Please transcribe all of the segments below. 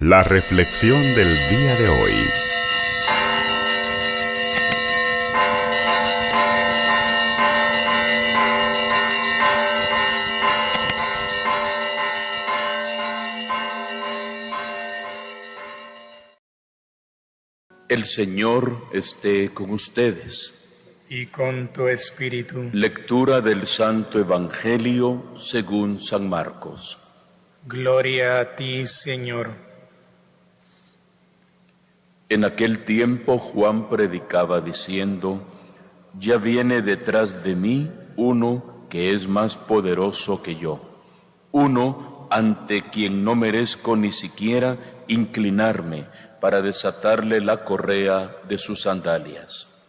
La reflexión del día de hoy. El Señor esté con ustedes. Y con tu espíritu. Lectura del Santo Evangelio según San Marcos. Gloria a ti, Señor. En aquel tiempo Juan predicaba diciendo: ya viene detrás de mí uno que es más poderoso que yo, uno ante quien no merezco ni siquiera inclinarme para desatarle la correa de sus sandalias.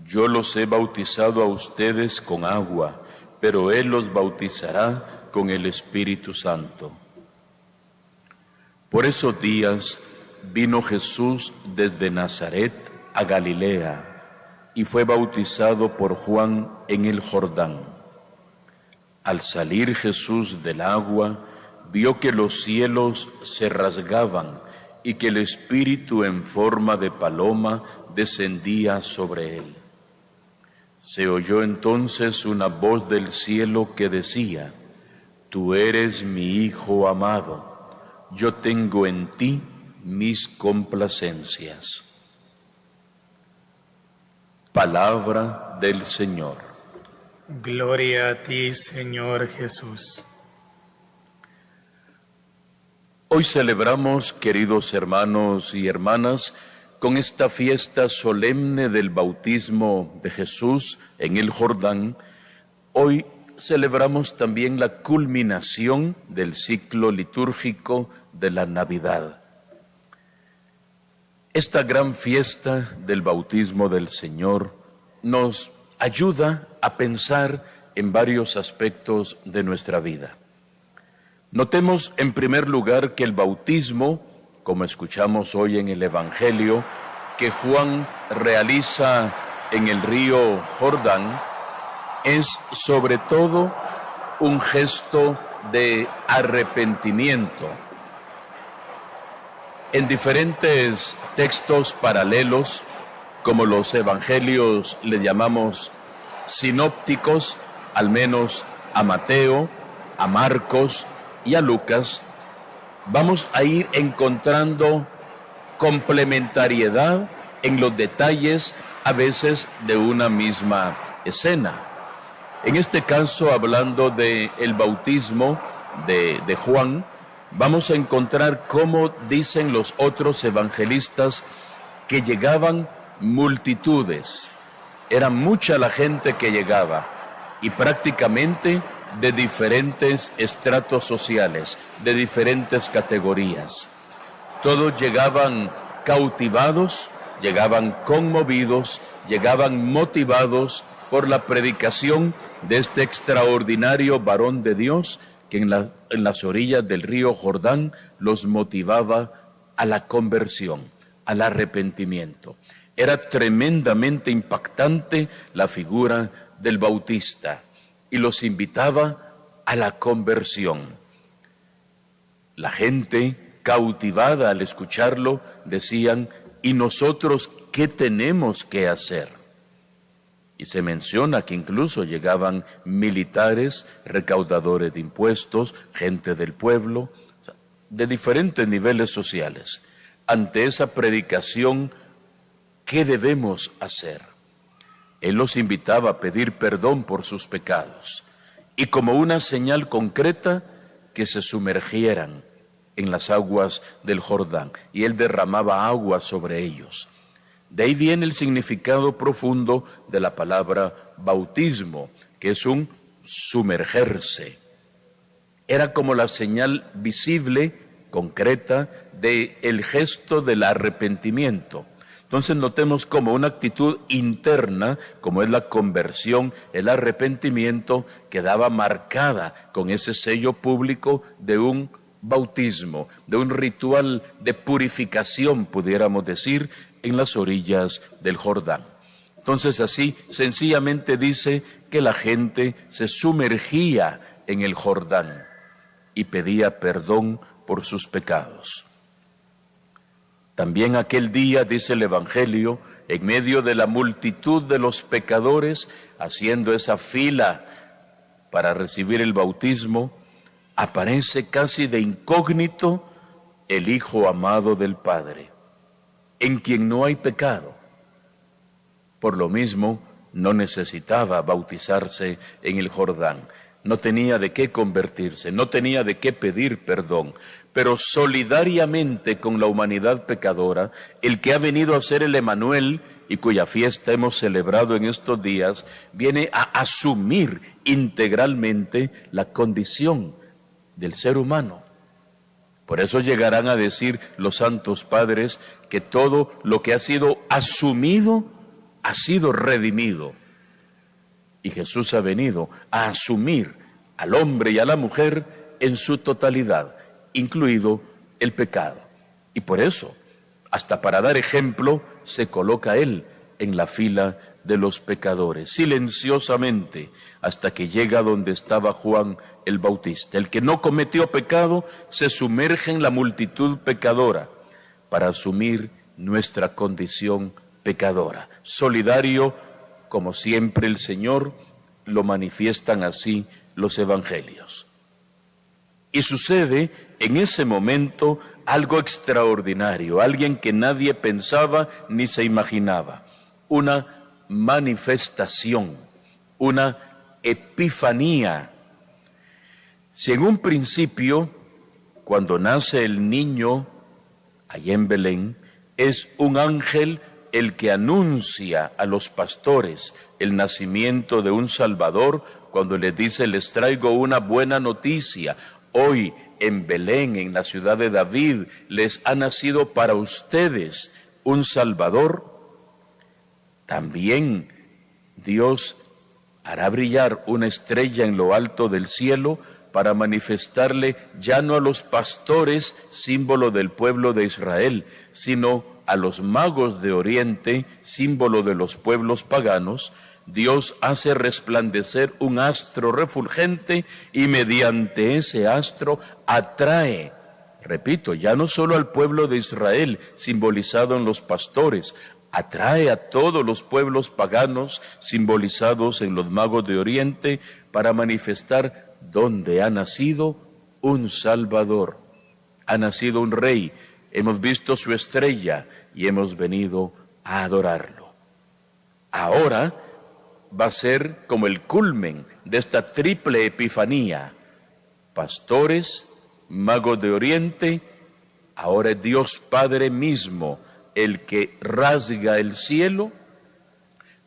Yo los he bautizado a ustedes con agua, pero Él los bautizará con el Espíritu Santo. Por esos días vino Jesús desde Nazaret a Galilea y fue bautizado por Juan en el Jordán. Al salir Jesús del agua, vio que los cielos se rasgaban y que el Espíritu en forma de paloma descendía sobre él. Se oyó entonces una voz del cielo que decía: Tú eres mi Hijo amado, yo tengo en ti mis complacencias. Palabra del Señor. Gloria a ti, Señor Jesús. Hoy celebramos, queridos hermanos y hermanas, con esta fiesta solemne del bautismo de Jesús en el Jordán. Hoy celebramos también la culminación del ciclo litúrgico de la Navidad. Esta gran fiesta del bautismo del Señor nos ayuda a pensar en varios aspectos de nuestra vida. Notemos en primer lugar que el bautismo, como escuchamos hoy en el Evangelio, que Juan realiza en el río Jordán, es sobre todo un gesto de arrepentimiento. En diferentes textos paralelos, como los evangelios le llamamos sinópticos, al menos a Mateo, a Marcos y a Lucas, vamos a ir encontrando complementariedad en los detalles, a veces de una misma escena. En este caso, hablando del bautismo de Juan, vamos a encontrar cómo dicen los otros evangelistas que llegaban multitudes. Era mucha la gente que llegaba y prácticamente de diferentes estratos sociales, de diferentes categorías. Todos llegaban cautivados, llegaban conmovidos, llegaban motivados por la predicación de este extraordinario varón de Dios que en las orillas del río Jordán los motivaba a la conversión, al arrepentimiento. Era tremendamente impactante la figura del Bautista y los invitaba a la conversión. La gente, cautivada al escucharlo, decían: ¿y nosotros qué tenemos que hacer? Y se menciona que incluso llegaban militares, recaudadores de impuestos, gente del pueblo, de diferentes niveles sociales. Ante esa predicación, ¿qué debemos hacer? Él los invitaba a pedir perdón por sus pecados y como una señal concreta que se sumergieran en las aguas del Jordán, y él derramaba agua sobre ellos. De ahí viene el significado profundo de la palabra bautismo, que es un sumergerse. Era como la señal visible, concreta, del gesto del arrepentimiento. Entonces notemos como una actitud interna, como es la conversión, el arrepentimiento, quedaba marcada con ese sello público de un bautismo, de un ritual de purificación, pudiéramos decir, en las orillas del Jordán. Entonces así sencillamente dice que la gente se sumergía en el Jordán y pedía perdón por sus pecados. También aquel día, dice el Evangelio, en medio de la multitud de los pecadores, haciendo esa fila para recibir el bautismo, aparece casi de incógnito el Hijo amado del Padre, en quien no hay pecado. Por lo mismo, no necesitaba bautizarse en el Jordán, no tenía de qué convertirse, no tenía de qué pedir perdón, pero solidariamente con la humanidad pecadora, el que ha venido a ser el Emanuel y cuya fiesta hemos celebrado en estos días, viene a asumir integralmente la condición del ser humano. Por eso llegarán a decir los santos padres que todo lo que ha sido asumido ha sido redimido. Y Jesús ha venido a asumir al hombre y a la mujer en su totalidad, incluido el pecado. Y por eso, hasta para dar ejemplo, se coloca Él en la fila de los pecadores, silenciosamente, hasta que llega donde estaba Juan el Bautista. El que no cometió pecado se sumerge en la multitud pecadora para asumir nuestra condición pecadora. Solidario, como siempre el Señor, lo manifiestan así los evangelios. Y sucede en ese momento algo extraordinario, alguien que nadie pensaba ni se imaginaba, una manifestación, una epifanía. Si en un principio, cuando nace el niño allá en Belén, es un ángel el que anuncia a los pastores el nacimiento de un Salvador, cuando les dice: les traigo una buena noticia, hoy en Belén, en la ciudad de David, les ha nacido para ustedes un Salvador. También Dios hará brillar una estrella en lo alto del cielo para manifestarle ya no a los pastores, símbolo del pueblo de Israel, sino a los magos de Oriente, símbolo de los pueblos paganos. Dios hace resplandecer un astro refulgente y mediante ese astro atrae, repito, ya no solo al pueblo de Israel, simbolizado en los pastores, atrae a todos los pueblos paganos, simbolizados en los magos de Oriente, para manifestar dónde ha nacido un Salvador, ha nacido un Rey. Hemos visto su estrella y hemos venido a adorarlo. Ahora va a ser como el culmen de esta triple epifanía: pastores, magos de Oriente, ahora es Dios Padre mismo el que rasga el cielo,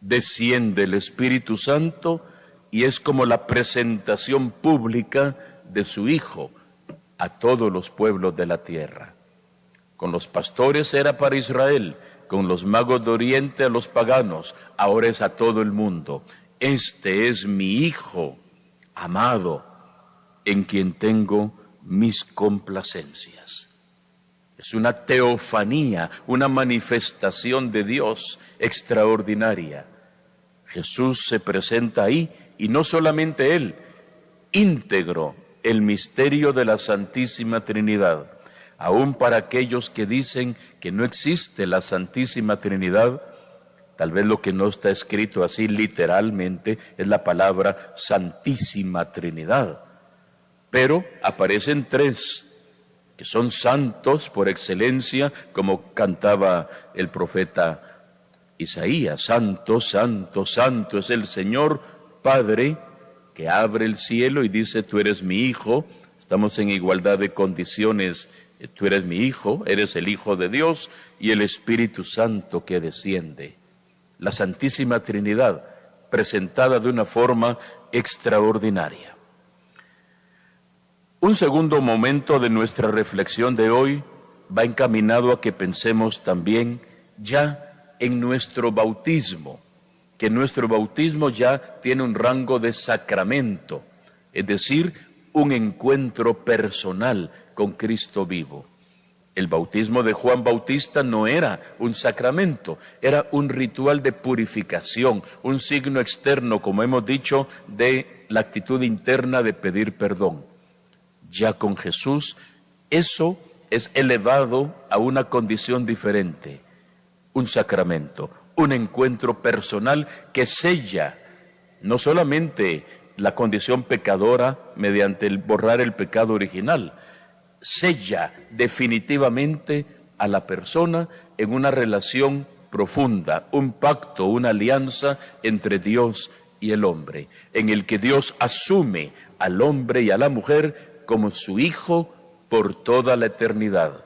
desciende el Espíritu Santo y es como la presentación pública de su Hijo a todos los pueblos de la tierra. Con los pastores era para Israel, con los magos de Oriente a los paganos, ahora es a todo el mundo. Este es mi Hijo amado, en quien tengo mis complacencias. Es una teofanía, una manifestación de Dios extraordinaria. Jesús se presenta ahí, y no solamente Él, íntegro el misterio de la Santísima Trinidad. Aún para aquellos que dicen que no existe la Santísima Trinidad, tal vez lo que no está escrito así literalmente es la palabra Santísima Trinidad. Pero aparecen tres que son santos por excelencia, como cantaba el profeta Isaías: santo, santo, santo es el Señor Padre, que abre el cielo y dice: tú eres mi Hijo. Estamos en igualdad de condiciones. Tú eres mi Hijo, eres el Hijo de Dios, y el Espíritu Santo que desciende. La Santísima Trinidad, presentada de una forma extraordinaria. Un segundo momento de nuestra reflexión de hoy va encaminado a que pensemos también ya en nuestro bautismo, que nuestro bautismo ya tiene un rango de sacramento, es decir, un encuentro personal con Cristo vivo. El bautismo de Juan Bautista no era un sacramento, era un ritual de purificación, un signo externo, como hemos dicho, de la actitud interna de pedir perdón. Ya con Jesús, eso es elevado a una condición diferente, un sacramento, un encuentro personal que sella no solamente la condición pecadora mediante el borrar el pecado original, sella definitivamente a la persona en una relación profunda, un pacto, una alianza entre Dios y el hombre, en el que Dios asume al hombre y a la mujer como su hijo por toda la eternidad.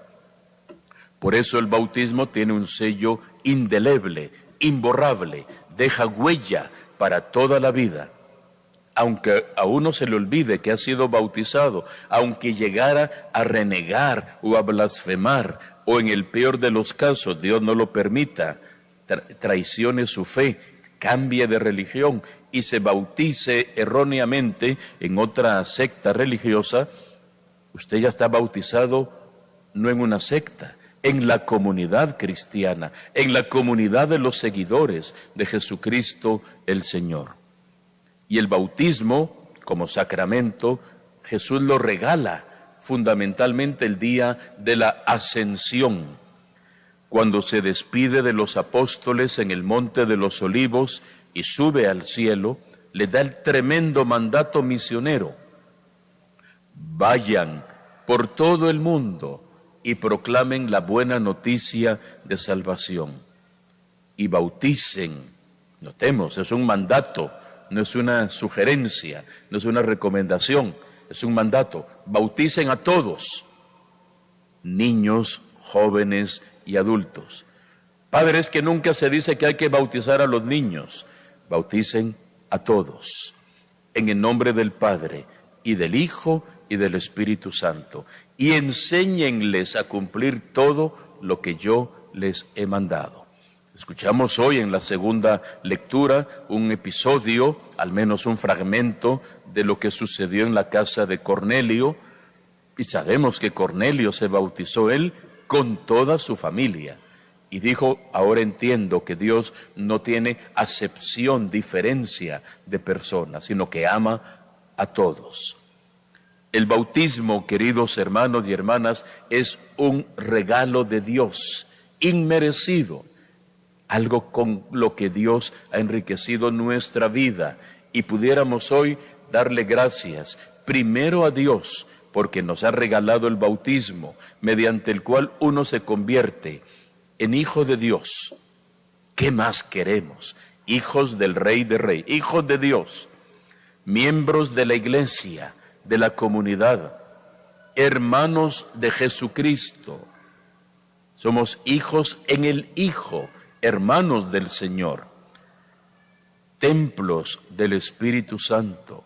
Por eso el bautismo tiene un sello indeleble, imborrable, deja huella para toda la vida. Aunque a uno se le olvide que ha sido bautizado, aunque llegara a renegar o a blasfemar, o en el peor de los casos, Dios no lo permita, traicione su fe, cambie de religión y se bautice erróneamente en otra secta religiosa, usted ya está bautizado no en una secta, en la comunidad cristiana, en la comunidad de los seguidores de Jesucristo el Señor. Y el bautismo, como sacramento, Jesús lo regala fundamentalmente el día de la Ascensión, cuando se despide de los apóstoles en el Monte de los Olivos y sube al cielo, le da el tremendo mandato misionero: vayan por todo el mundo y proclamen la buena noticia de salvación y bauticen. Notemos, es un mandato, no es una sugerencia, no es una recomendación, es un mandato. Bauticen a todos, niños, jóvenes y adultos. Padres, que nunca se dice que hay que bautizar a los niños, bauticen a todos, en el nombre del Padre y del Hijo y del Espíritu Santo, y enséñenles a cumplir todo lo que yo les he mandado. Escuchamos hoy en la segunda lectura un episodio, al menos un fragmento, de lo que sucedió en la casa de Cornelio, y sabemos que Cornelio se bautizó él con toda su familia, y dijo: ahora entiendo que Dios no tiene acepción, diferencia de personas, sino que ama a todos. El bautismo, queridos hermanos y hermanas, es un regalo de Dios, inmerecido, algo con lo que Dios ha enriquecido nuestra vida, y pudiéramos hoy darle gracias primero a Dios porque nos ha regalado el bautismo, mediante el cual uno se convierte en hijo de Dios. ¿Qué más queremos? Hijos del Rey de Reyes, hijos de Dios, miembros de la Iglesia, de la comunidad, hermanos de Jesucristo. Somos hijos en el Hijo, hermanos del Señor, templos del Espíritu Santo.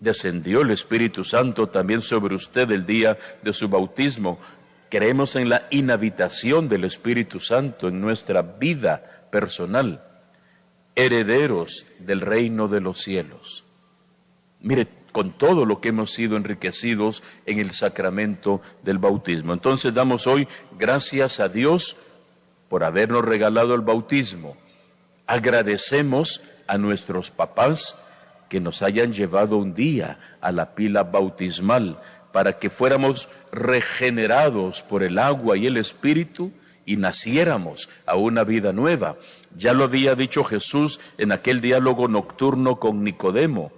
Descendió el Espíritu Santo también sobre usted el día de su bautismo. Creemos en la inhabitación del Espíritu Santo en nuestra vida personal, herederos del reino de los cielos. Mire, con todo lo que hemos sido enriquecidos en el sacramento del bautismo. Entonces damos hoy gracias a Dios por habernos regalado el bautismo. Agradecemos a nuestros papás que nos hayan llevado un día a la pila bautismal para que fuéramos regenerados por el agua y el Espíritu y naciéramos a una vida nueva. Ya lo había dicho Jesús en aquel diálogo nocturno con Nicodemo: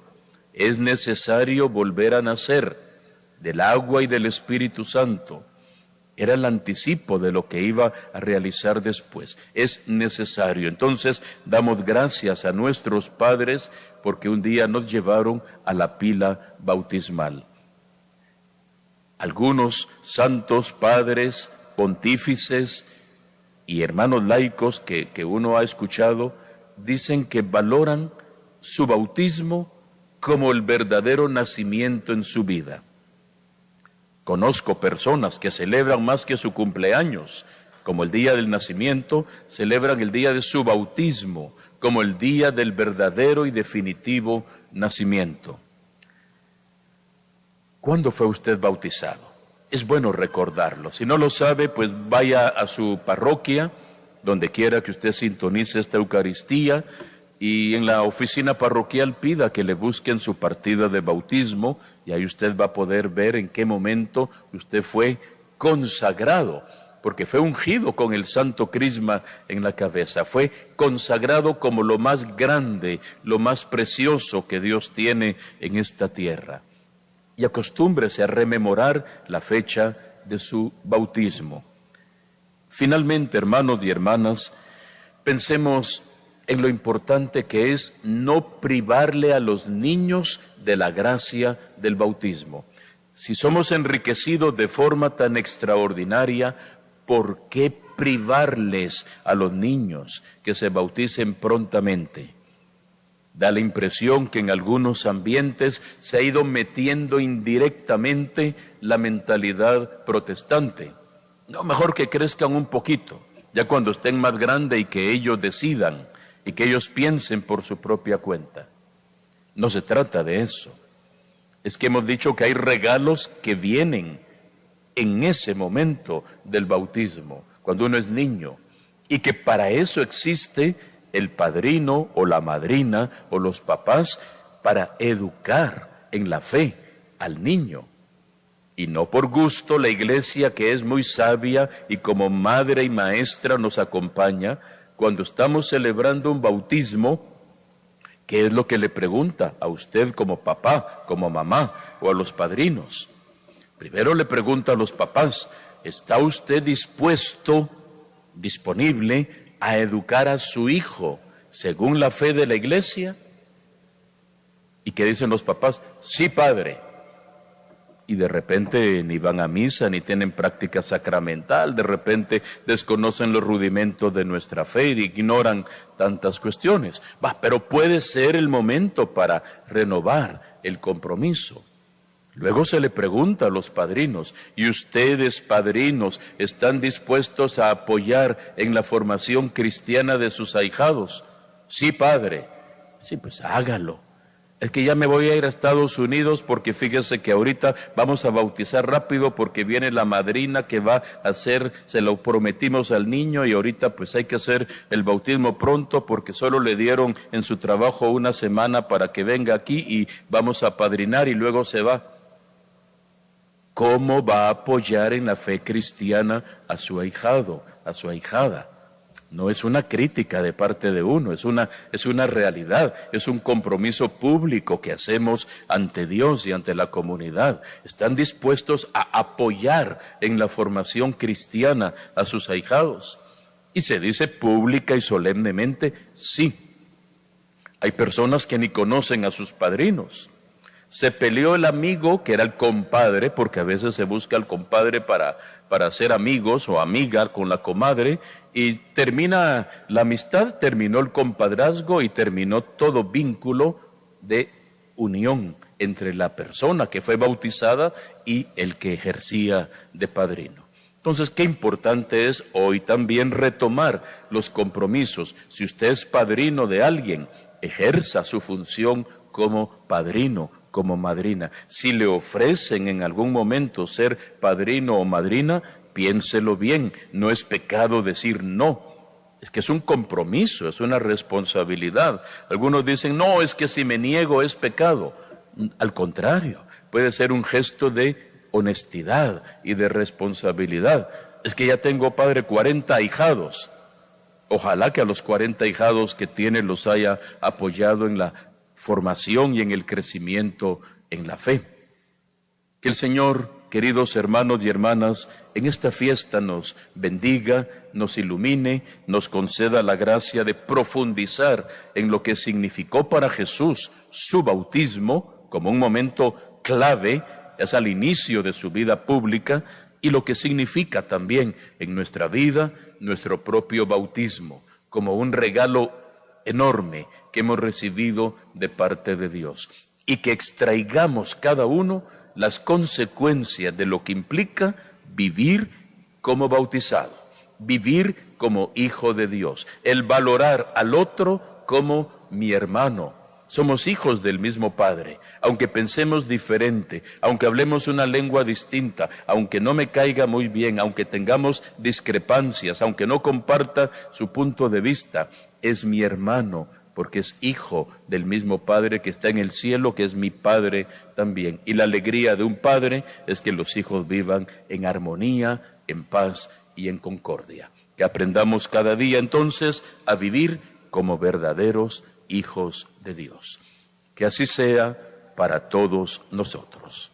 es necesario volver a nacer del agua y del Espíritu Santo. Era el anticipo de lo que iba a realizar después. Es necesario. Entonces damos gracias a nuestros padres porque un día nos llevaron a la pila bautismal. Algunos santos padres, pontífices y hermanos laicos que uno ha escuchado dicen que valoran su bautismo como el verdadero nacimiento en su vida. Conozco personas que celebran más que su cumpleaños, como el día del nacimiento, celebran el día de su bautismo, como el día del verdadero y definitivo nacimiento. ¿Cuándo fue usted bautizado? Es bueno recordarlo. Si no lo sabe, pues vaya a su parroquia, donde quiera que usted sintonice esta Eucaristía, y en la oficina parroquial pida que le busquen su partida de bautismo y ahí usted va a poder ver en qué momento usted fue consagrado, porque fue ungido con el santo crisma en la cabeza, fue consagrado como lo más grande, lo más precioso que Dios tiene en esta tierra. Y acostúmbrese a rememorar la fecha de su bautismo. Finalmente, hermanos y hermanas, pensemos en lo importante que es no privarle a los niños de la gracia del bautismo. Si somos enriquecidos de forma tan extraordinaria, ¿por qué privarles a los niños que se bauticen prontamente? Da la impresión que en algunos ambientes se ha ido metiendo indirectamente la mentalidad protestante. No, mejor que crezcan un poquito, ya cuando estén más grandes y que ellos decidan y que ellos piensen por su propia cuenta. No se trata de eso. Es que hemos dicho que hay regalos que vienen en ese momento del bautismo, cuando uno es niño, y que para eso existe el padrino o la madrina o los papás para educar en la fe al niño. Y no por gusto la iglesia, que es muy sabia y como madre y maestra nos acompaña, cuando estamos celebrando un bautismo, ¿qué es lo que le pregunta a usted como papá, como mamá o a los padrinos? Primero le pregunta a los papás, ¿está usted dispuesto, disponible a educar a su hijo según la fe de la iglesia? ¿Y qué dicen los papás? Sí, padre. Y de repente ni van a misa, ni tienen práctica sacramental, de repente desconocen los rudimentos de nuestra fe y ignoran tantas cuestiones. Pero puede ser el momento para renovar el compromiso. Luego se le pregunta a los padrinos, ¿y ustedes, padrinos, están dispuestos a apoyar en la formación cristiana de sus ahijados? Sí, padre. Sí, pues hágalo. Es que ya me voy a ir a Estados Unidos porque fíjese que ahorita vamos a bautizar rápido porque viene la madrina que va a hacer, se lo prometimos al niño y ahorita pues hay que hacer el bautismo pronto porque solo le dieron en su trabajo una semana para que venga aquí y vamos a padrinar y luego se va. ¿Cómo va a apoyar en la fe cristiana a su ahijado, a su ahijada? No es una crítica de parte de uno, es una realidad, es un compromiso público que hacemos ante Dios y ante la comunidad. ¿Están dispuestos a apoyar en la formación cristiana a sus ahijados? Y se dice pública y solemnemente, sí. Hay personas que ni conocen a sus padrinos. Se peleó el amigo, que era el compadre, porque a veces se busca el compadre para ser amigos o amiga con la comadre, y termina la amistad, terminó el compadrazgo y terminó todo vínculo de unión entre la persona que fue bautizada y el que ejercía de padrino. Entonces, qué importante es hoy también retomar los compromisos. Si usted es padrino de alguien, ejerza su función como padrino, como madrina. Si le ofrecen en algún momento ser padrino o madrina, piénselo bien, no es pecado decir no. Es que es un compromiso, es una responsabilidad. Algunos dicen, no, es que si me niego es pecado. Al contrario, puede ser un gesto de honestidad y de responsabilidad. Es que ya tengo, padre, 40 ahijados. Ojalá que a los 40 ahijados que tiene los haya apoyado en la formación y en el crecimiento en la fe. Que el Señor, queridos hermanos y hermanas, en esta fiesta nos bendiga, nos ilumine, nos conceda la gracia de profundizar en lo que significó para Jesús su bautismo como un momento clave, es al inicio de su vida pública, y lo que significa también en nuestra vida, nuestro propio bautismo, como un regalo enorme que hemos recibido de parte de Dios, y que extraigamos cada uno las consecuencias de lo que implica vivir como bautizado, vivir como hijo de Dios, el valorar al otro como mi hermano. Somos hijos del mismo Padre, aunque pensemos diferente, aunque hablemos una lengua distinta, aunque no me caiga muy bien, aunque tengamos discrepancias, aunque no comparta su punto de vista, es mi hermano, porque es hijo del mismo Padre que está en el cielo, que es mi Padre también. Y la alegría de un padre es que los hijos vivan en armonía, en paz y en concordia. Que aprendamos cada día entonces a vivir como verdaderos hijos de Dios. Que así sea para todos nosotros.